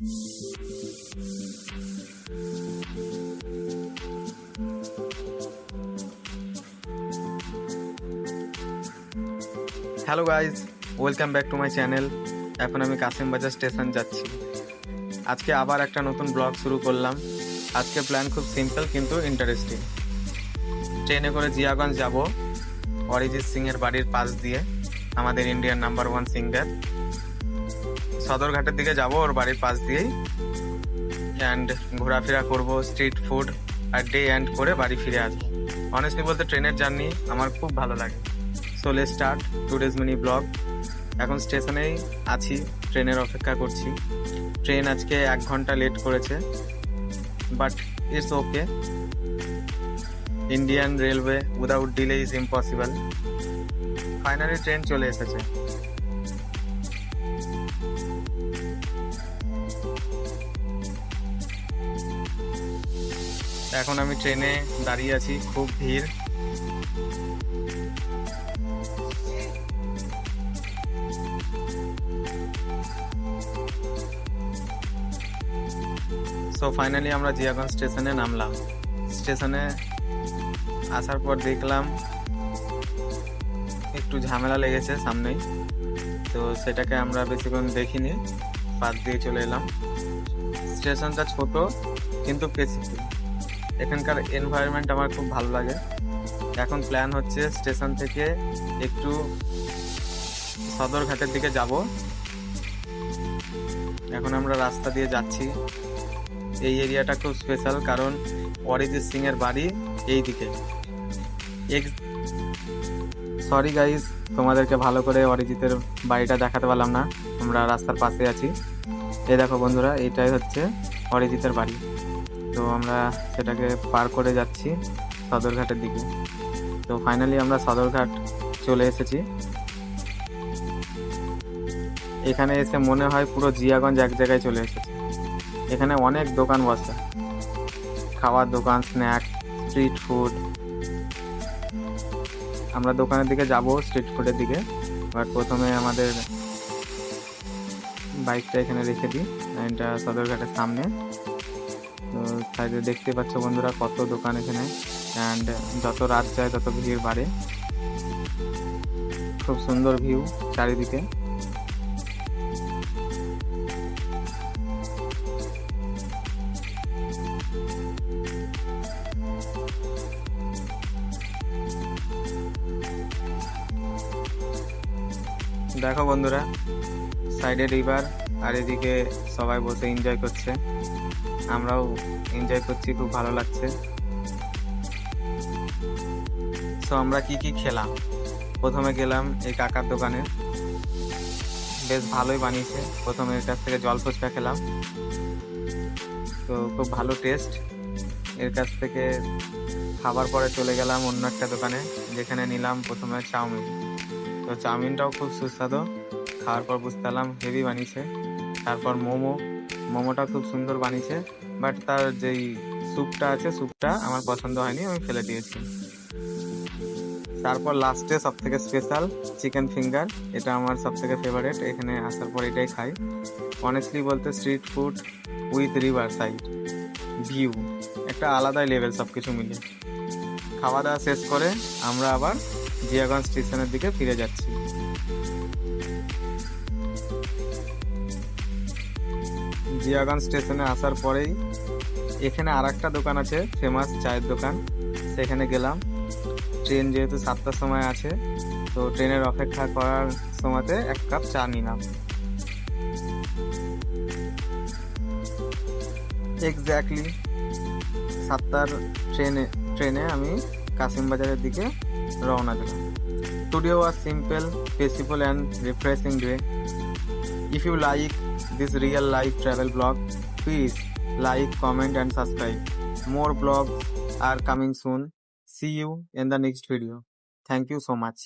Hello guys, welcome back to my channel. এখন আমি Kasimbazar station যাচ্ছি। আজকে আবার একটা নতুন ব্লগ শুরু করলাম। আজকে প্ল্যান খুব সিম্পল কিন্তু ইন্টারেস্টিং। ট্রেনে করে জিয়াগঞ্জ যাব, অরিজিৎ সিং এর বাড়ির পাশ দিয়ে, আমাদের ইন্ডিয়ার নাম্বার 1 সিঙ্গার। সদরঘাটের দিকে যাব ওর বাড়ির পাশ দিয়েই, অ্যান্ড ঘোরাফেরা করব, স্ট্রিট ফুড আর ডে এন্ড করে বাড়ি ফিরে আসবো। অনেস্টলি বলতে ট্রেনের জার্নি আমার খুব ভালো লাগে। So let's start today's mini blog. এখন স্টেশনেই আছি, ট্রেনের অপেক্ষা করছি। ট্রেন আজকে 1 ঘন্টা লেট করেছে, but it's okay. Indian railway without delay is impossible. Finally train চলে এসেছে। এখন আমি ট্রেনে দাঁড়িয়ে আছি, খুব ভিড়। সো ফাইনালি আমরা জিয়াগঞ্জ স্টেশনে নামলাম। স্টেশনে আসার পর দেখলাম একটু ঝামেলা লেগেছে সামনেই, তো সেটাকে আমরা বেশিক্ষণ দেখিনি, পাশ দিয়ে চলে এলাম। স্টেশনটা ছোট কিন্তু পেসিফিক। এখানকার এনভায়রনমেন্ট আমার খুব ভালো লাগে। এখন প্ল্যান হচ্ছে স্টেশন থেকে একটু সদরঘাটের দিকে যাব। এখন আমরা রাস্তা দিয়ে যাচ্ছি। এই এরিয়াটা খুব স্পেশাল, কারণ অরিজিৎ সিং এর বাড়ি এই দিকে। সরি গাইজ, তোমাদেরকে ভালো করে অরিজিতের বাড়িটা দেখাতে পারলাম না। আমরা রাস্তার পাশে আছি। এই দেখো বন্ধুরা, এইটাই হচ্ছে অরিজিতের বাড়ি। তো আমরা সেটাকে পার করে যাচ্ছি সদরঘাটের দিকে। তো ফাইনালি আমরা সদরঘাট চলে এসেছি। এখানে এসে মনে হয় পুরো জিয়াগঞ্জ এক জায়গায় চলে এসেছে। এখানে অনেক দোকান বসে, খাওয়ার দোকান, স্ন্যাক, স্ট্রিট ফুড। আমরা দোকানের দিকে যাব, স্ট্রিট ফুডের দিকে। বাট প্রথমে আমাদের বাইকটা এখানে রেখে দিই। এটা সদরঘাটের সামনে। তো সাইডে দেখতে পাচ্ছ বন্ধুরা কত দোকান এখানে, অ্যান্ড যত রাত যায় তত ভিড় বাড়ে। খুব সুন্দর ভিউ চারিদিকে। দেখো বন্ধুরা, সাইডে রিভার, আর এদিকে সবাই বসে এনজয় করছে। আমরাও এনজয় করছি, খুব ভালো লাগছে। সো আমরা কি খেলাম, প্রথমে গেলাম এই কাকার দোকানে। বেশ ভালোই বানিয়েছে। প্রথমে এর কাছ থেকে জল ফুচকা খেলাম, তো খুব ভালো টেস্ট। এর কাছ থেকে খাবার পরে চলে গেলাম অন্য একটা দোকানে, যেখানে নিলাম প্রথমে চাউমিন। তো চাউমিনটাও খুব সুস্বাদু। খাওয়ার পর বুঝতে পারলাম হেভি বানিয়েছে। তারপর মোমোটা খুব সুন্দর বানিয়েছে, বাট তার যেই স্যুপটা আছে, স্যুপটা আমার পছন্দ হয়নি, আমি ফেলে দিয়েছি। তারপর লাস্টে সব থেকে স্পেশাল চিকেন ফিঙ্গার, এটা আমার সব থেকে ফেভারিট। এখানে আসার পর এটাই খাই। অনেস্টলি বলতে street food with river side view, একটা আলাদাই লেভেল সব কিছু মিলে। খাওয়া দাওয়া শেষ করে আমরা আবার জিয়াগঞ্জ স্টেশনের দিকে ফিরে যাচ্ছি। জিয়াগঞ্জ স্টেশনে আসার পরেই এখানে আর একটা দোকান আছে, ফেমাস চায়ের দোকান। সেখানে গেলাম। ট্রেন যেহেতু 7টার সময় আছে, তো ট্রেনের অপেক্ষা করার সময়তে 1 কাপ চা নিলাম। এক্স্যাক্টলি 7টার ট্রেনে আমি কাসিমবাজারের দিকে রওনা দিলাম। Today was simple, peaceful and refreshing day. If you like this real life travel vlog, please like, comment and subscribe. More vlogs are coming soon. See you in the next video. Thank you so much.